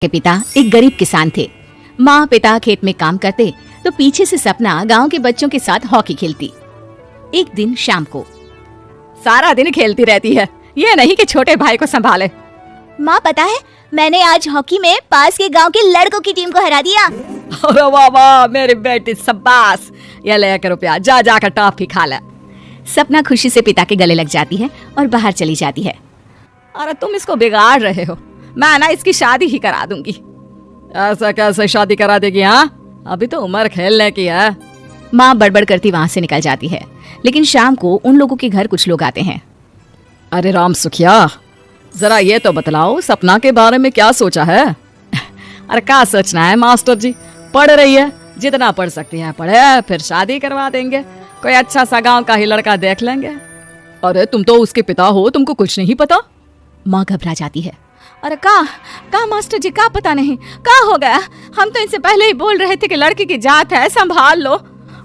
के पिता एक गरीब किसान थे। माँ पिता खेत में काम करते तो पीछे से सपना गांव के बच्चों के साथ हॉकी खेलती। एक दिन शाम को, सारा दिन खेलती रहती है, ये नहीं कि छोटे भाई को संभाले। माँ पता है, मैंने आज हॉकी में पास के गांव के लड़कों की टीम को हरा दिया। अरे वाह वाह मेरी बेटी, शाबाश। ये ले कर रुपया, जा जाकर टॉफी खा ले। सपना खुशी से पिता के गले लग जाती है और बाहर चली जाती है। अरे तुम इसको बिगाड़ रहे हो, मैं ना इसकी शादी ही करा दूंगी। ऐसा कैसे शादी करा देगी? हाँ, अभी तो उम्र खेलने की है। माँ बड़बड़ करती वहाँ से निकल जाती है। लेकिन शाम को उन लोगों के घर कुछ लोग आते हैं। अरे राम सुखिया, जरा ये तो बतलाओ सपना के बारे में क्या सोचा है? अरे क्या सोचना है मास्टर जी, पढ़ रही है, जितना पढ़ सकती है पढ़े, फिर शादी करवा देंगे, कोई अच्छा सा गांव का ही लड़का देख लेंगे। अरे तुम तो उसके पिता हो, तुमको कुछ नहीं पता? माँ घबरा जाती है। अरे का मास्टर जी, का पता नहीं, का हो गया? हम तो इनसे पहले ही बोल रहे थे कि लड़की की जात है, संभाल लो।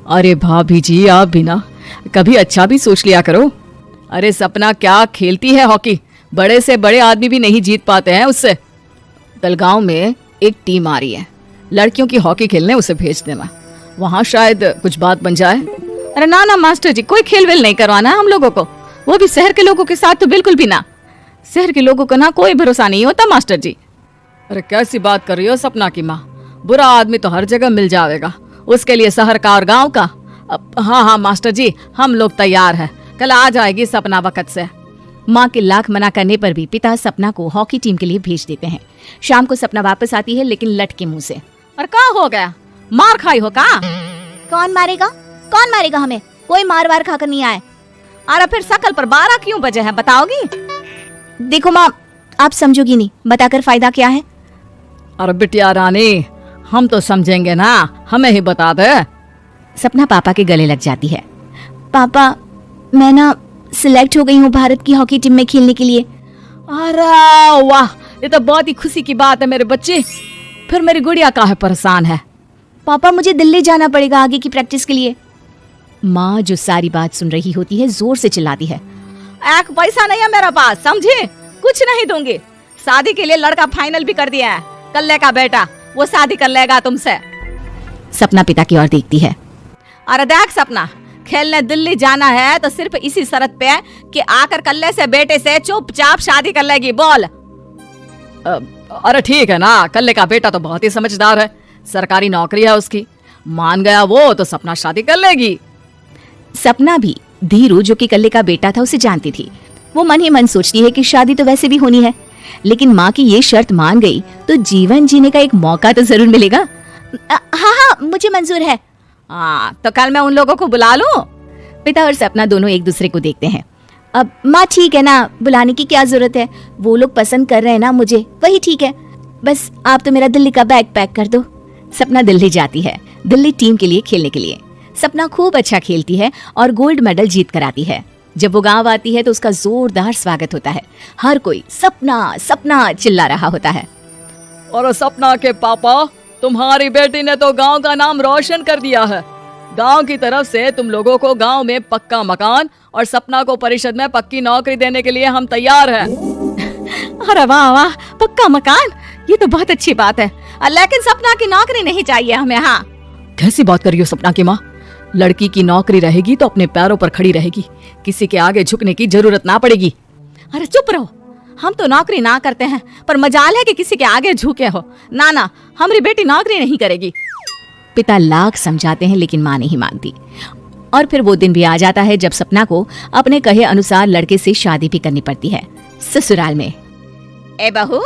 अरे भाभी जी, आप भी ना कभी अच्छा भी सोच लिया करो। अरे सपना क्या खेलती है हॉकी, बड़े से बड़े आदमी भी नहीं जीत पाते हैं उससे। कल गांव में एक टीम आ रही है, लड़कियों की हॉकी खेलने उसे भेज देना, वहाँ शायद कुछ बात बन जाए। अरे ना ना मास्टर जी, कोई खेल वेल नहीं करवाना हम लोगों को, वो भी शहर के लोगों के साथ तो बिल्कुल भी ना। शहर के लोगों को ना कोई भरोसा नहीं होता मास्टर जी। अरे कैसी बात कर रही हो सपना की माँ, बुरा आदमी तो हर जगह मिल जाएगा, उसके लिए शहर का और गाँव का। हाँ हाँ मास्टर जी, हम लोग तैयार है, कल आ जाएगी सपना वक्त से। माँ के लाख मना करने पर भी पिता सपना को हॉकी टीम के लिए भेज देते हैं। शाम को सपना वापस आती है, लेकिन लटके मुंह से। और क्या हो गया, मार खाई हो का? कौन मारेगा हमें? कोई मार वार खाकर नहीं आए। अरे फिर शकल पर 12 क्यों बजे हैं, बताओगी? देखो माँ, आप समझोगी नहीं, बताकर फायदा क्या है? अरे बिटिया रानी, हम तो समझेंगे ना, हमें ही बता दे। सपना पापा के गले लग जाती है। पापा, मैं ना सिलेक्ट हो गई हूँ भारत की हॉकी टीम में खेलने के लिए। अरे वाह, ये तो बहुत ही खुशी की बात है मेरे बच्चे। फिर मेरी गुड़िया काहे परेशान है? पापा, मुझे दिल्ली जाना पड़ेगा आगे की प्रैक्टिस के लिए। माँ जो सारी बात सुन रही होती है, जोर से चिल्लाती है। एक पैसा नहीं है मेरे पास, समझे? कुछ नहीं दूंगी। शादी के लिए लड़का फाइनल भी कर दिया है, कल्ले का बेटा, वो शादी कर लेगा तुमसे। सपना पिता की ओर देखती है। अरे देख सपना, खेलने दिल्ली जाना है तो सिर्फ इसी शर्त पे कि आकर कल्ले से बेटे से चुपचाप शादी कर लेगी, बोल। अरे ठीक है ना, कल्ले का बेटा तो बहुत ही समझदार है, सरकारी नौकरी है उसकी, मान गया वो तो सपना शादी कर लेगी। सपना भी धीरू, जो कि कल्ले का बेटा था, उसे जानती थी। वो मन ही मन सोचती है कि शादी तो वैसे भी होनी है, लेकिन माँ की ये शर्त मान गई तो जीवन जीने का एक मौका तो जरूर मिलेगा। हाँ, मुझे मंजूर है। हाँ, तो कल मैं उन लोगों को बुला लूं? पिता और सपना दोनों एक दूसरे को देखते हैं। अब माँ ठीक है ना, बुलाने की क्या जरूरत है, वो लोग पसंद कर रहे हैं ना मुझे, वही ठीक है। बस आप तो मेरा दिल्ली का बैग पैक कर दो। सपना दिल्ली जाती है, दिल्ली टीम के लिए खेलने के लिए। सपना खूब अच्छा खेलती है और गोल्ड मेडल जीत कर आती है। जब वो गांव आती है तो उसका जोरदार स्वागत होता है। हर कोई सपना सपना चिल्ला रहा होता है। और सपना के पापा, तुम्हारी बेटी ने तो गांव का नाम रोशन कर दिया है। गांव की तरफ से तुम लोगों को गांव में पक्का मकान और सपना को परिषद में पक्की नौकरी देने के लिए हम तैयार हैं। अरे वाह वाह, पक्का मकान, ये तो बहुत अच्छी बात है, लेकिन सपना की नौकरी नहीं चाहिए हमें। हाँ, कैसी बात कर रही हो सपना की माँ? लड़की की नौकरी रहेगी तो अपने पैरों पर खड़ी रहेगी, किसी के आगे झुकने की जरूरत ना पड़ेगी। अरे चुप रहो, हम तो नौकरी ना करते हैं, पर मजाल है कि किसी के आगे झुके हो। ना ना, हमारी बेटी नौकरी नहीं करेगी। पिता लाख समझाते हैं, लेकिन माँ नहीं मानती। और फिर वो दिन भी आ जाता है जब सपना को अपने कहे अनुसार लड़के से शादी भी करनी पड़ती है, ससुराल में। ए बहू,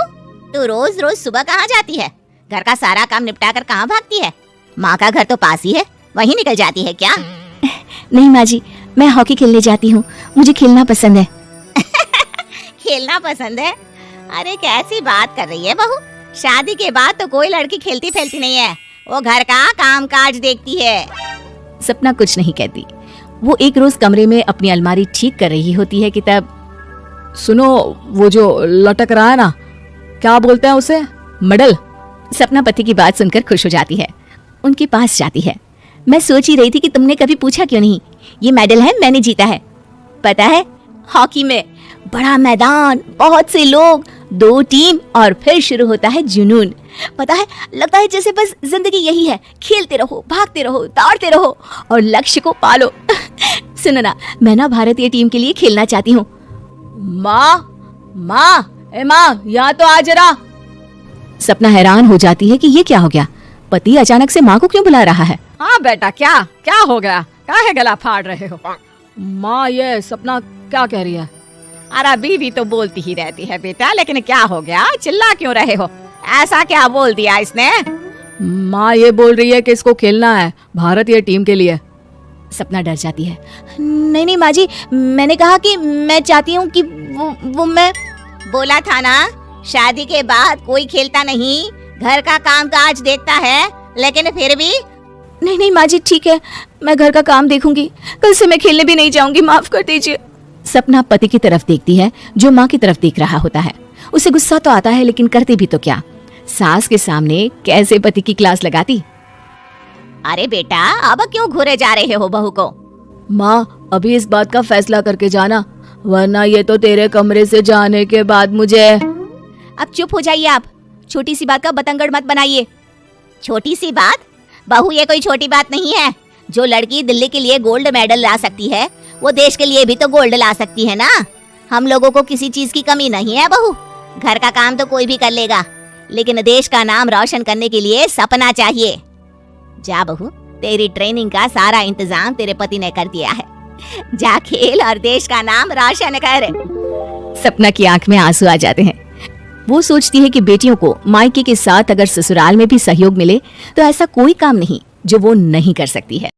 तू रोज रोज सुबह कहाँ जाती है? घर का सारा काम निपटा कर कहाँ भागती है? माँ का घर तो पास ही है, वहीं निकल जाती है क्या? नहीं माँ जी, मैं हॉकी खेलने जाती हूँ, मुझे खेलना पसंद है। खेलना पसंद है? अरे कैसी बात कर रही है बहू, शादी के बाद तो कोई लड़की खेलती फैलती नहीं है, वो घर का काम काज देखती है। सपना कुछ नहीं कहती। वो एक रोज कमरे में अपनी अलमारी ठीक कर रही होती है कि तब सुनो, वो जो लटक रहा है ना, क्या बोलते हैं उसे, मेडल? सपना पति की बात सुनकर खुश हो जाती है, उनके पास जाती है। मैं सोच ही रही थी कि तुमने कभी पूछा क्यों नहीं। ये मेडल है, मैंने जीता है। पता है, हॉकी में बड़ा मैदान, बहुत से लोग, 2 टीम और फिर शुरू होता है जुनून। पता है, लगता है जैसे बस जिंदगी यही है, खेलते रहो, भागते रहो, दौड़ते रहो और लक्ष्य को पालो। सुनो ना, मैं ना भारतीय टीम के लिए खेलना चाहती हूँ। माँ, यहाँ तो आ जरा। सपना हैरान हो जाती है कि ये क्या हो गया, पति अचानक से माँ को क्यों बुला रहा है। हाँ बेटा, क्या हो गया, काहे गला फाड़ रहे हो? माँ, ये सपना क्या कह रही है? अरे बीवी तो बोलती ही रहती है बेटा, लेकिन क्या हो गया, चिल्ला क्यों रहे हो? ऐसा क्या बोल दिया इसने? माँ ये बोल रही है कि इसको खेलना है भारतीय टीम के लिए। सपना डर जाती है। नहीं माँ जी, मैंने कहा कि मैं चाहती हूँ कि वो मैं बोला था ना, शादी के बाद कोई खेलता नहीं, घर का काम काज देखता है, लेकिन फिर भी। नहीं माँ जी, ठीक है, मैं घर का काम देखूंगी, कल से मैं खेलने भी नहीं जाऊंगी, माफ कर दीजिए। सपना पति की तरफ देखती है जो माँ की तरफ देख रहा होता है। उसे गुस्सा तो आता है, लेकिन करती भी तो क्या, सास के सामने कैसे पति की क्लास लगाती। अरे बेटा, अब क्यों घूरे जा रहे हो बहू को? माँ, अभी इस बात का फैसला करके जाना, वरना ये तो तेरे कमरे से जाने के बाद मुझे। अब चुप हो जाइए आप, छोटी सी बात का बतंगड़ मत बनाइए। छोटी सी बात? बहू, ये कोई छोटी बात नहीं है। जो लड़की दिल्ली के लिए गोल्ड मेडल ला सकती है, वो देश के लिए भी तो गोल्ड ला सकती है ना। हम लोगों को किसी चीज की कमी नहीं है बहू। घर का काम तो कोई भी कर लेगा, लेकिन देश का नाम रोशन करने के लिए सपना चाहिए। जा बहू, तेरी ट्रेनिंग का सारा इंतजाम तेरे पति ने कर दिया है। जा खेल और देश का नाम रोशन कर। सपना की आंख में आंसू आ जाते हैं। वो सोचती है कि बेटियों को मायके के साथ अगर ससुराल में भी सहयोग मिले तो ऐसा कोई काम नहीं जो वो नहीं कर सकती है।